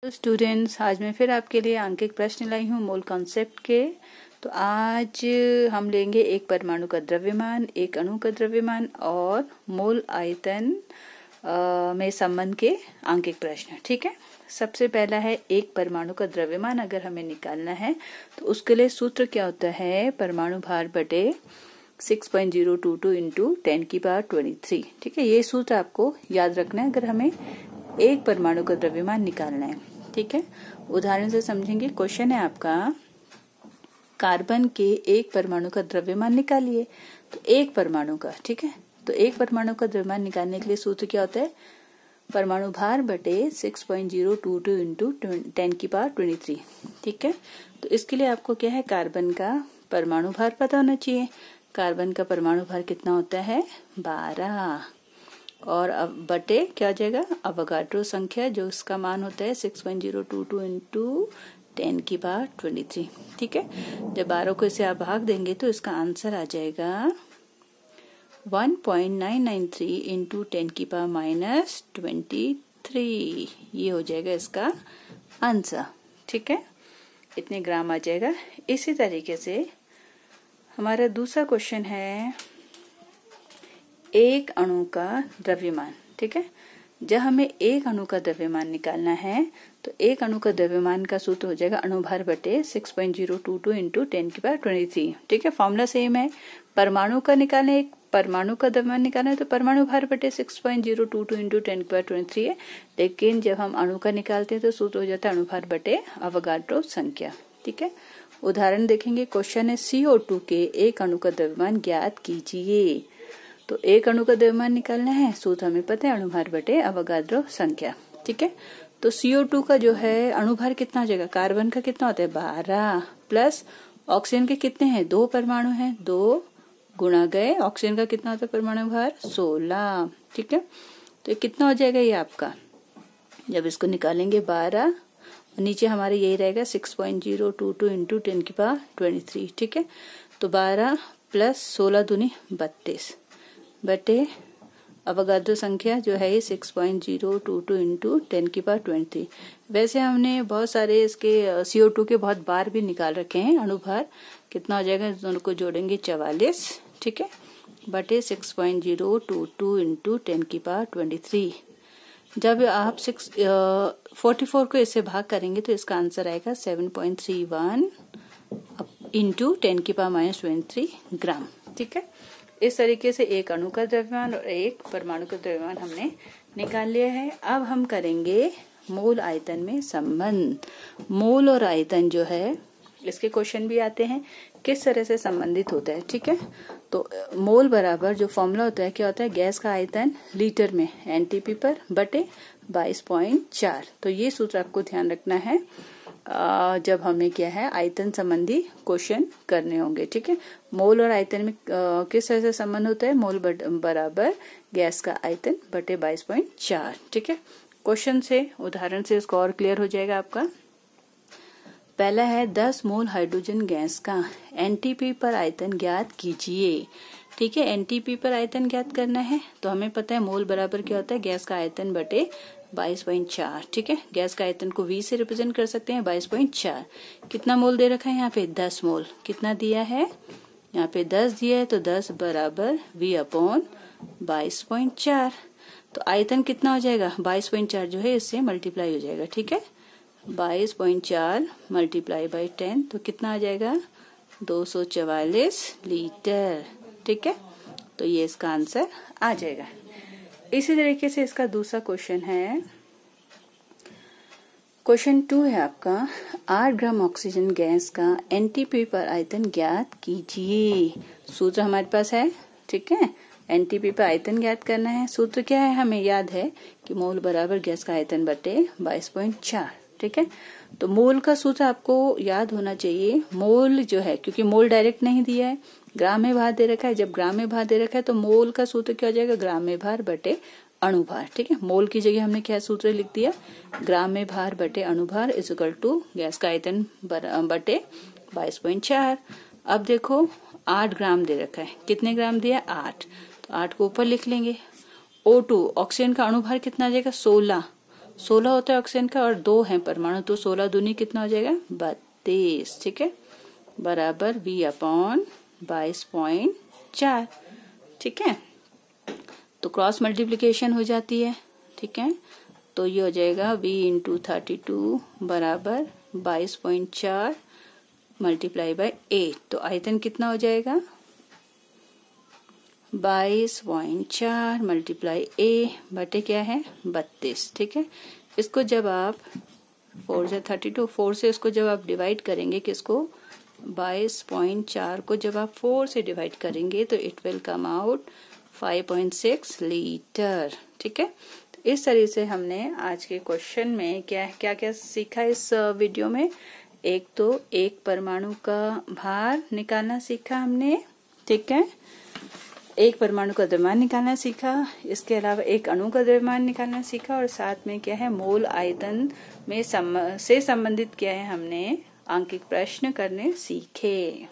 तो स्टूडेंट्स, आज मैं फिर आपके लिए आंकिक प्रश्न लाई हूँ मोल कॉन्सेप्ट के। तो आज हम लेंगे एक परमाणु का द्रव्यमान, एक अणु का द्रव्यमान और मोल आयतन में संबंध के आंकिक प्रश्न। ठीक है, सबसे पहला है एक परमाणु का द्रव्यमान अगर हमें निकालना है तो उसके लिए सूत्र क्या होता है, परमाणु भार बटे 6.022 इंटू 10⁻23। ठीक है, ये सूत्र आपको याद रखना है अगर हमें एक परमाणु का द्रव्यमान निकालना है। ठीक है, उदाहरण से समझेंगे। क्वेश्चन है आपका, कार्बन के एक परमाणु का द्रव्यमान निकालिए। तो एक परमाणु का, ठीक है, तो एक परमाणु का द्रव्यमान निकालने के लिए सूत्र क्या होता है, परमाणु भार बटे 6.022 इंटू 10⁻23। ठीक है, तो इसके लिए आपको क्या है, कार्बन का परमाणु भार पता होना चाहिए। कार्बन का परमाणु भार कितना होता है, 12, और अब बटे क्या हो जाएगा, अवोगाड्रो संख्या जो इसका मान होता है 6.022 इंटू 10⁻23। ठीक है, जब 12 को इसे आप भाग देंगे तो इसका आंसर आ जाएगा 1.993 इंटू 10⁻23। ये हो जाएगा इसका आंसर। ठीक है, इतने ग्राम आ जाएगा। इसी तरीके से हमारा दूसरा क्वेश्चन है एक अणु का द्रव्यमान। ठीक है, जब हमें एक अणु का द्रव्यमान निकालना है तो एक अणु का द्रव्यमान का सूत्र हो जाएगा अणुभार बटे 6.022 इंटू 10⁻23। ठीक है, फॉर्मूला सेम है। परमाणु का निकालना, एक परमाणु का द्रव्यमान निकालना है तो परमाणु भार बटे 6.022 इंटू 10⁻23 है, लेकिन जब हम अणु का निकालते हैं तो सूत्र हो जाता है अणुभार बटे अवोगाड्रो संख्या। ठीक है, उदाहरण देखेंगे। क्वेश्चन है CO2 के एक अणु का द्रव्यमान ज्ञात कीजिए। तो एक अणु का द्रव्यमान निकालना है, सूत्र हमें पता है अणुभार बटे अवोगाड्रो संख्या। ठीक है, तो CO2 का जो है अणुभार कितना हो जाएगा, कार्बन का कितना होता है 12 प्लस ऑक्सीजन के कितने हैं, 2 परमाणु हैं, 2 गुणा गए ऑक्सीजन का कितना होता है परमाणु भार 16। ठीक है, तो ये कितना हो जाएगा, ये आपका जब इसको निकालेंगे 12, नीचे हमारे यही रहेगा 6.022 इंटू 10⁻23। ठीक है, तो 12 प्लस 16 दूनी 32 बटे अवोगाड्रो संख्या जो है 6.022 इंटू 10⁻23। वैसे हमने बहुत सारे इसके CO2 के बहुत बार भी निकाल रखे हैं। अणुभार कितना हो जाएगा, इस दोनों को जोड़ेंगे 44। ठीक है, बटे 6.022 इंटू 10⁻23। जब आप 44 को इससे भाग करेंगे तो इसका आंसर आएगा 7.31 इंटू 10⁻23 ग्राम। ठीक है, इस तरीके से एक अणु का द्रव्यमान और एक परमाणु का द्रव्यमान हमने निकाल लिया है। अब हम करेंगे मोल आयतन में संबंध। मोल और आयतन जो है इसके क्वेश्चन भी आते हैं, किस तरह से संबंधित होता है। ठीक है, तो मोल बराबर जो फॉर्मूला होता है क्या होता है, गैस का आयतन लीटर में NTP पर बटे 22.4। तो ये सूत्र आपको ध्यान रखना है जब हमें क्या है आयतन संबंधी क्वेश्चन करने होंगे। ठीक है, मोल और आयतन में किस तरह से संबंध होता है, मोल बराबर गैस का आयतन बटे 22.4। ठीक है, क्वेश्चन से उदाहरण से इसको और क्लियर हो जाएगा आपका। पहला है 10 मोल हाइड्रोजन गैस का NTP पर आयतन ज्ञात कीजिए। ठीक है, NTP पर आयतन ज्ञात करना है तो हमें पता है मोल बराबर क्या होता है, गैस का आयतन बटे 22.4। ठीक है, गैस का आयतन को V से रिप्रेजेंट कर सकते हैं 22.4। कितना मोल दे रखा है यहाँ पे, 10 मोल। कितना दिया है, यहाँ पे 10 दिया है तो 10 बराबर V/22.4। तो आयतन कितना हो जाएगा, 22.4 जो है इससे मल्टीप्लाई हो जाएगा। ठीक है, 22.4 मल्टीप्लाई बाई 10 तो कितना आ जाएगा, 244 लीटर। ठीक है, तो ये इसका आंसर आ जाएगा। इसी तरीके से इसका दूसरा क्वेश्चन है, क्वेश्चन 2 है आपका, 8 ग्राम ऑक्सीजन गैस का NTP पर आयतन ज्ञात कीजिए। सूत्र हमारे पास है। ठीक है, NTP पर आयतन ज्ञात करना है। सूत्र क्या है, हमें याद है कि मोल बराबर गैस का आयतन बटे 22.4। ठीक है, तो मोल का सूत्र आपको याद होना चाहिए। मोल जो है, क्योंकि मोल डायरेक्ट नहीं दिया है, ग्राम में भार दे रखा है। जब ग्राम में भार दे रखा है तो मोल का सूत्र क्या हो जाएगा, ग्राम में भार बटे अणुभार। ठीक है, मोल की जगह हमने क्या सूत्र लिख दिया, ग्राम में भार बटे अणुभार इज इक्वल टू गैस का आयतन बटे 22.4। अब देखो 8 ग्राम दे रखा है, कितने ग्राम दिया, 8, तो 8 को ऊपर लिख लेंगे। O2 ऑक्सीजन का अणुभार कितना आ जाएगा, 16 16 होता है ऑक्सीजन का और 2 है परमाणु, तो 16 दूनी कितना हो जाएगा 32, ठीक है, बराबर V/22.4, ठीक है। तो क्रॉस मल्टीप्लिकेशन हो जाती है, ठीक है, तो ये हो जाएगा V × 32 बराबर 22.4 मल्टीप्लाई बाय 8, तो आयतन कितना हो जाएगा 22.4 मल्टीप्लाई A बटे क्या है 32, ठीक है। इसको जब आप 4 से 32, 4 से इसको जब आप डिवाइड करेंगे, किसको 22.4 को जब आप 4 से डिवाइड करेंगे तो it will come out 5.6 litre, ठीक है। तो इस तरह से हमने आज के क्वेश्चन में क्या क्या सीखा इस वीडियो में। एक तो एक परमाणु का भार निकालना सीखा हमने, ठीक है, एक परमाणु का द्रव्यमान निकालना सीखा, इसके अलावा एक अणु का द्रव्यमान निकालना सीखा, और साथ में क्या है मोल आयतन में से संबंधित क्या है हमने आंकिक प्रश्न करने सीखे।